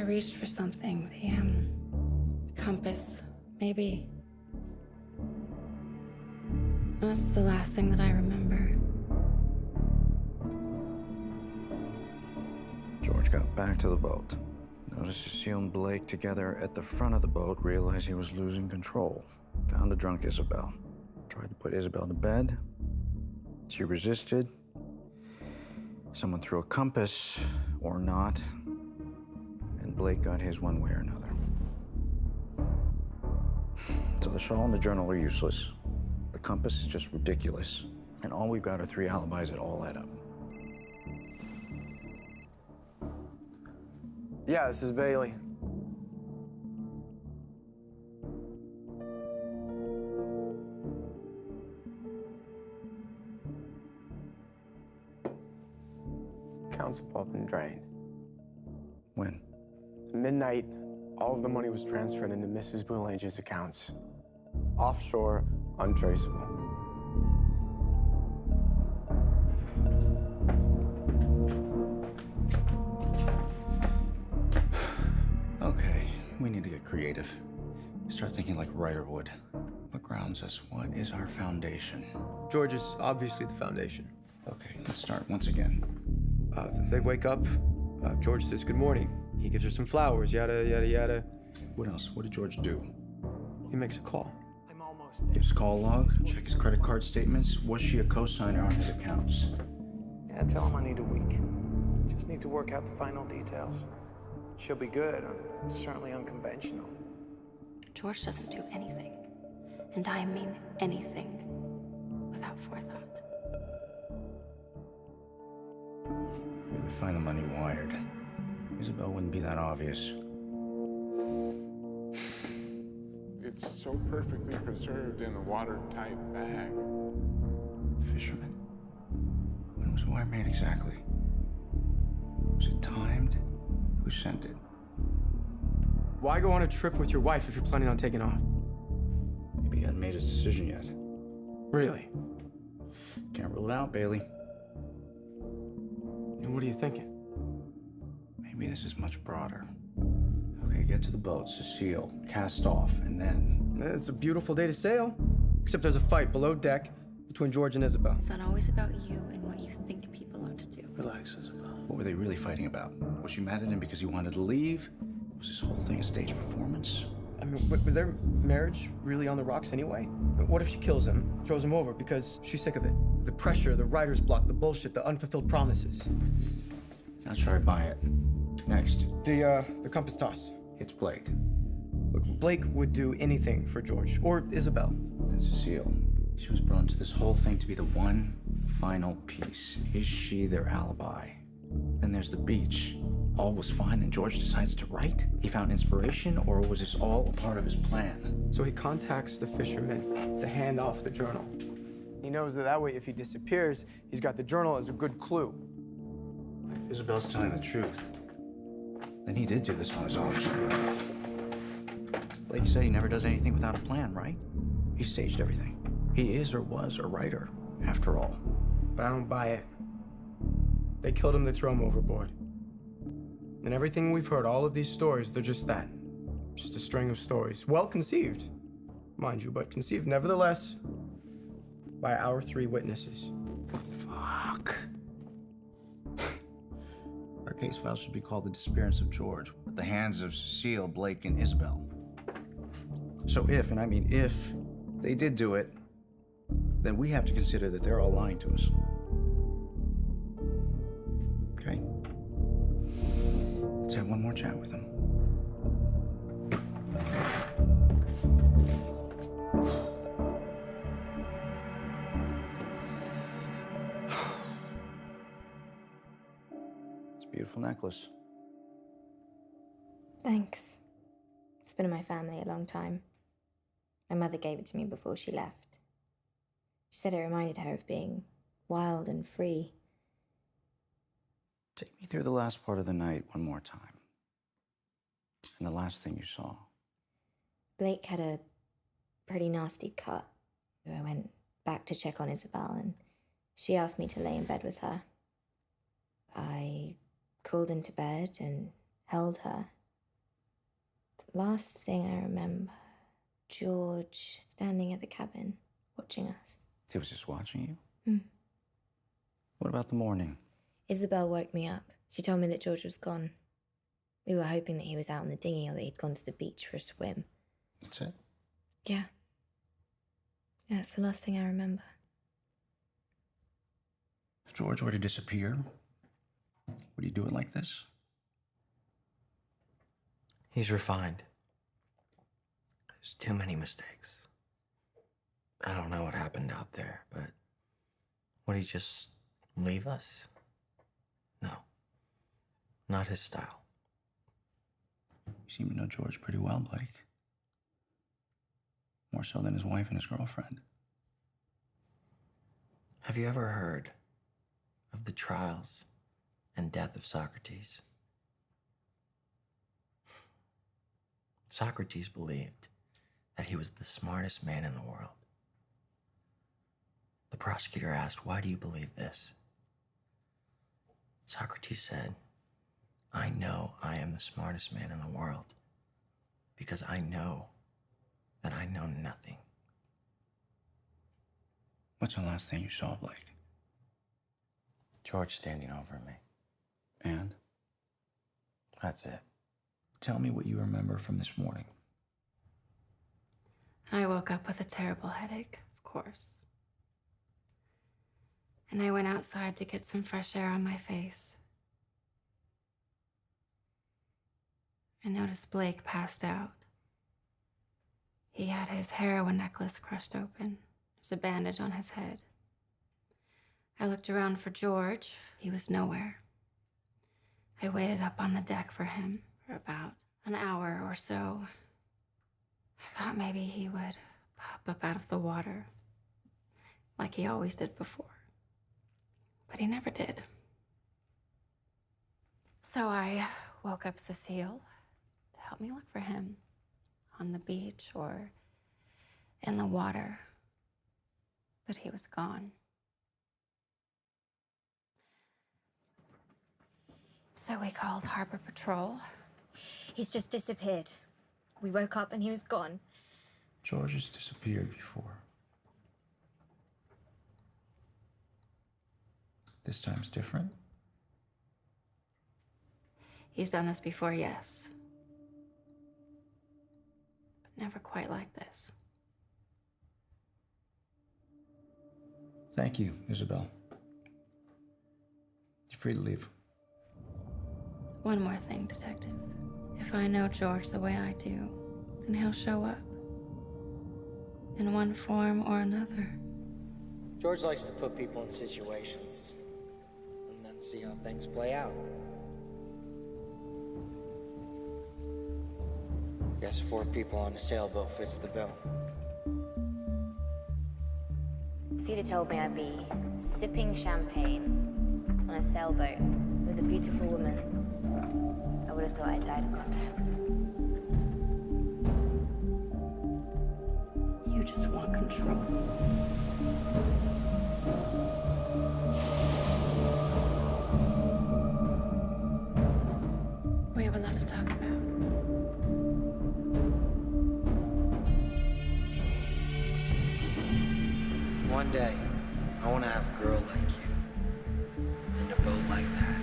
reached for something, the compass, maybe. That's the last thing that I remember. George got back to the boat. Noticed Cecile and Blake together at the front of the boat, realized he was losing control. Found a drunk Isabel. Tried to put Isabel to bed. She resisted. Someone threw a compass, or not, and Blake got his one way or another. So the shawl and the journal are useless. The compass is just ridiculous. And all we've got are 3 alibis that all add up. Yeah, this is Bailey. Accounts have all been drained. When? Midnight, all of the money was transferred into Mrs. Boulange's accounts. Offshore, untraceable. Okay, we need to get creative. Start thinking like Ryder would. What grounds us? What is our foundation? George is obviously the foundation. Okay, let's start once again. They wake up, George says good morning. He gives her some flowers, yada, yada, yada. What else? What did George do? He makes a call. I'm almost Get his call log, check his credit card statements. Was she a co-signer on his accounts? Yeah, tell him I need a week. Just need to work out the final details. She'll be good. Certainly unconventional. George doesn't do anything, and I mean anything, without forethought. We would find the money wired. Isabel wouldn't be that obvious. It's so perfectly preserved in a watertight bag. Fisherman? When was the wire made exactly? Was it timed? Who sent it? Why go on a trip with your wife if you're planning on taking off? Maybe he hadn't made his decision yet. Really? Can't rule it out, Bailey. And what are you thinking? Maybe this is much broader. Okay, get to the boat, Cecile, cast off, and then... It's a beautiful day to sail. Except there's a fight below deck between George and Isabel. It's not always about you and what you think people ought to do. Relax, Isabel. What were they really fighting about? Was she mad at him because he wanted to leave? Was this whole thing a stage performance? I mean, was their marriage really on the rocks anyway? What if she kills him, throws him over because she's sick of it? The pressure, the writer's block, the bullshit, the unfulfilled promises. Not sure I buy it. Next. The compass toss. It's Blake. Look, Blake would do anything for George, or Isabel. And Cecile. She was brought into this whole thing to be the one final piece. Is she their alibi? Then there's the beach. All was fine, then George decides to write? He found inspiration, or was this all a part of his plan? So he contacts the fisherman to hand off the journal. He knows that way, if he disappears, he's got the journal as a good clue. If Isabel's telling the truth, then he did do this on his own. Blake said he never does anything without a plan, right? He staged everything. He is or was a writer, after all. But I don't buy it. They killed him, they throw him overboard. And everything we've heard, all of these stories, they're just that. Just a string of stories. Well conceived, mind you, but conceived nevertheless by our 3 witnesses. Fuck. Our case file should be called The Disappearance of George, at the hands of Cecile, Blake, and Isabel. So if, and I mean if, they did do it, then we have to consider that they're all lying to us. Okay? Let's have one more chat with them. It's a beautiful necklace. Thanks. It's been in my family a long time. My mother gave it to me before she left. She said it reminded her of being wild and free. Take me through the last part of the night one more time. And the last thing you saw. Blake had a pretty nasty cut. I went back to check on Isabel, and she asked me to lay in bed with her. I crawled into bed and held her. The last thing I remember, George standing at the cabin, watching us. He was just watching you? What about the morning? Isabel woke me up. She told me that George was gone. We were hoping that he was out in the dinghy or that he'd gone to the beach for a swim. That's it? Yeah. Yeah, that's the last thing I remember. If George were to disappear, would he do it like this? He's refined. There's too many mistakes. I don't know what happened out there, but would he just leave us? No. Not his style. You seem to know George pretty well, Blake. More so than his wife and his girlfriend. Have you ever heard of the trials and death of Socrates? Socrates believed that he was the smartest man in the world. The prosecutor asked, "Why do you believe this?" Socrates said, "I know I am the smartest man in the world because I know that I know nothing." What's the last thing you saw, Blake? George standing over me. And? That's it. Tell me what you remember from this morning. I woke up with a terrible headache, of course. And I went outside to get some fresh air on my face. I noticed Blake passed out. He had his heroin necklace crushed open. There's a bandage on his head. I looked around for George. He was nowhere. I waited up on the deck for him for about an hour or so. I thought maybe he would pop up out of the water, like he always did before. But he never did. So I woke up Cecile to help me look for him on the beach or in the water. But he was gone. So we called Harbor Patrol. He's just disappeared. We woke up and he was gone. George has disappeared before. This time's different? He's done this before, yes. But never quite like this. Thank you, Isabel. You're free to leave. One more thing, Detective. If I know George the way I do, then he'll show up. In one form or another. George likes to put people in situations and then see how things play out. Guess 4 people on a sailboat fits the bill. If you'd have told me I'd be sipping champagne on a sailboat with a beautiful woman, I would have thought I died of contact. You just want control. day, I want to have a girl like you. In a boat like that.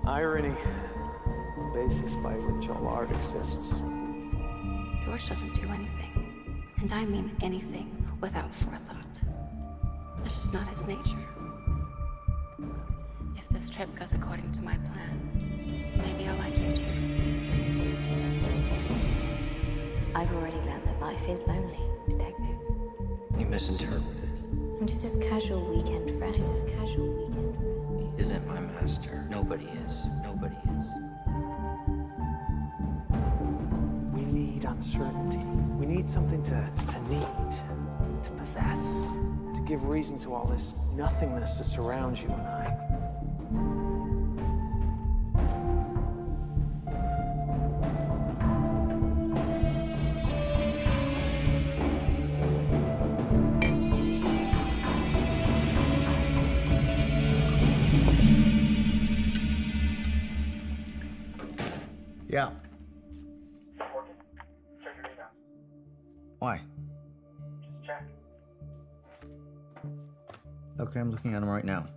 Irony, the basis by which all art exists. George doesn't do anything, and I mean anything, without forethought. That's just not his nature. If this trip goes according to my plan, maybe I'll like you too. I've already learned that life is lonely, detective. You misinterpreted. I'm just his casual weekend friend. Just his casual weekend friend. He isn't my master. Nobody is. Nobody is. We need uncertainty. We need something to need, to possess, to give reason to all this nothingness that surrounds you and I. Yeah. Working? Check your email. Why? Just check. Okay, I'm looking at them right now.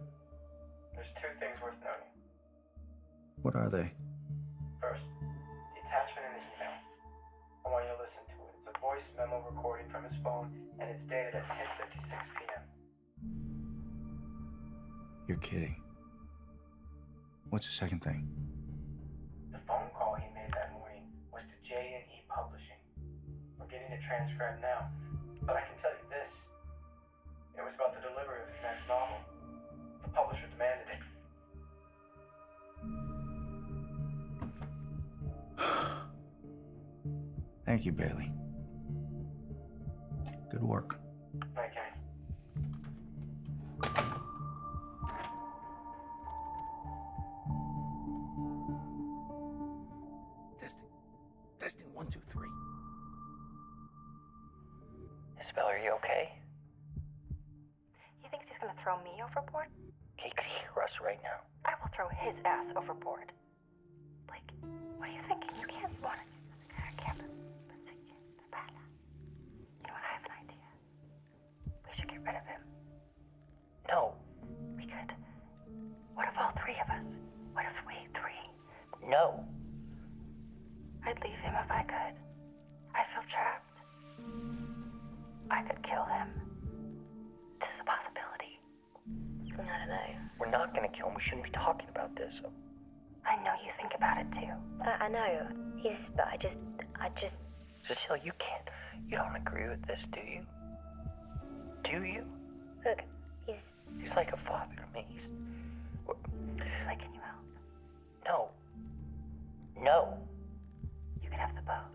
There's two things worth noting. What are they? First, the attachment in the email. I want you to listen to it. It's a voice memo recording from his phone, and it's dated at 10:56 p.m. You're kidding. What's the second thing? The phone call he made that morning was to J&E Publishing. We're getting it transcribed now, but I can tell you this. It was about the delivery of his next novel. The publisher demanded it. Thank you, Bailey. Good work. Night, Kenny. Testing 1, 2, 3. Isabel, are you okay? He thinks he's gonna throw me overboard? He could hear us right now. I will throw his ass overboard. Blake, what are you thinking? You can't want it. You know what? I have an idea. We should get rid of him. No. We could. What if all three of us? What if we three? No. I'd leave him if I could. I feel trapped. I could kill him. This is a possibility. I don't know. We're not gonna kill him. We shouldn't be talking about this. I know you think about it too. I know. But I just. Cecile, you can't. You don't agree with this, do you? Do you? Look, He's like a father to me. Like, can you help? No. No. You could have the boat.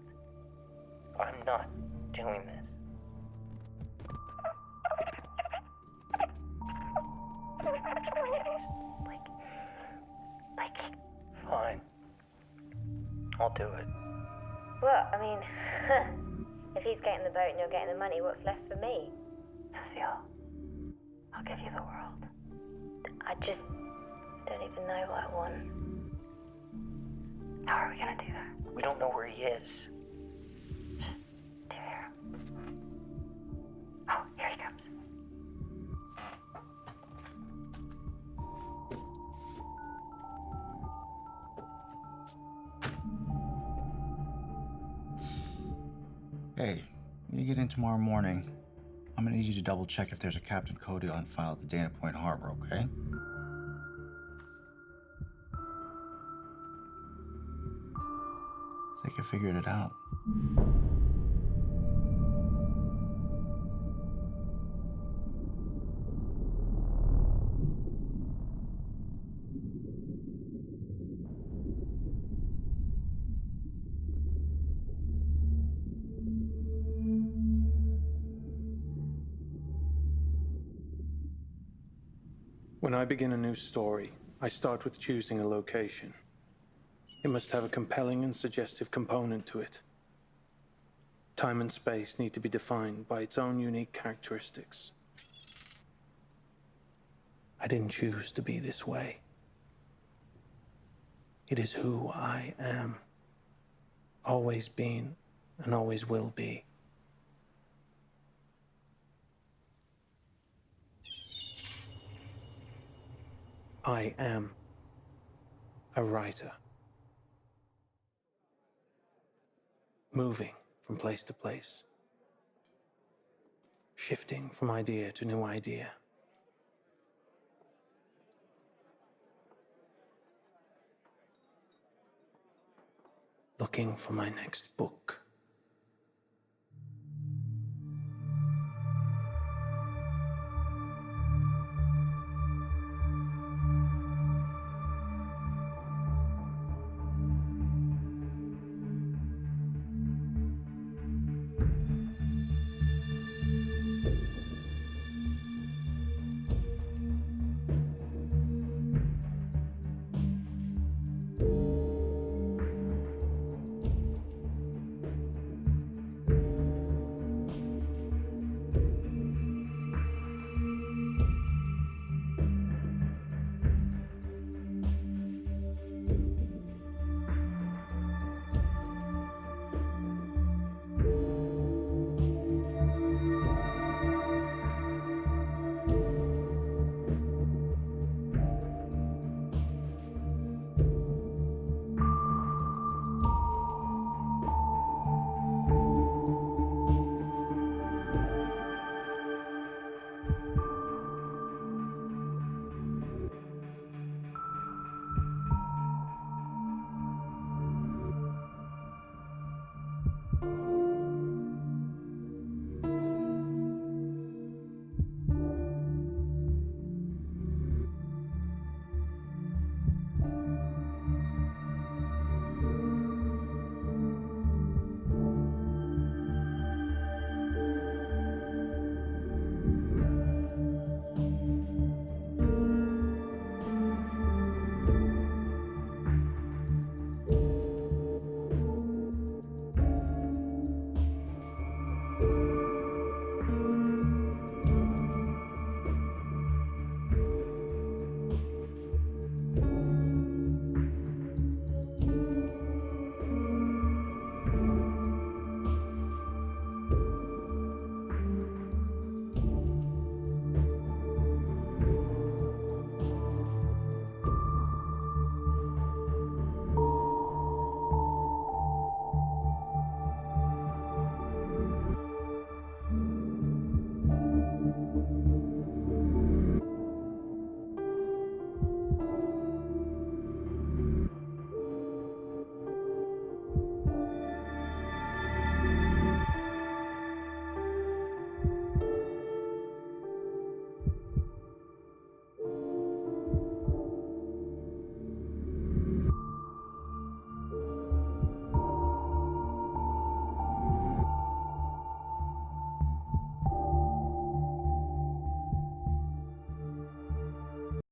I'm not doing this. Like. Fine. I'll do it. Well, I mean, if he's getting the boat and you're getting the money, what's left for me? Cecile, I'll give you the world. I just don't even know what I want. How are we gonna do that? We don't know where he is. Do you hear him? Oh, here he comes. Hey, when you get in tomorrow morning, I'm gonna need you to double check if there's a Captain Cody on file at the Dana Point Harbor, okay? I think I figured it out. When I begin a new story, I start with choosing a location. It must have a compelling and suggestive component to it. Time and space need to be defined by its own unique characteristics. I didn't choose to be this way. It is who I am. Always been and always will be. I am a writer. Moving from place to place. Shifting from idea to new idea. Looking for my next book.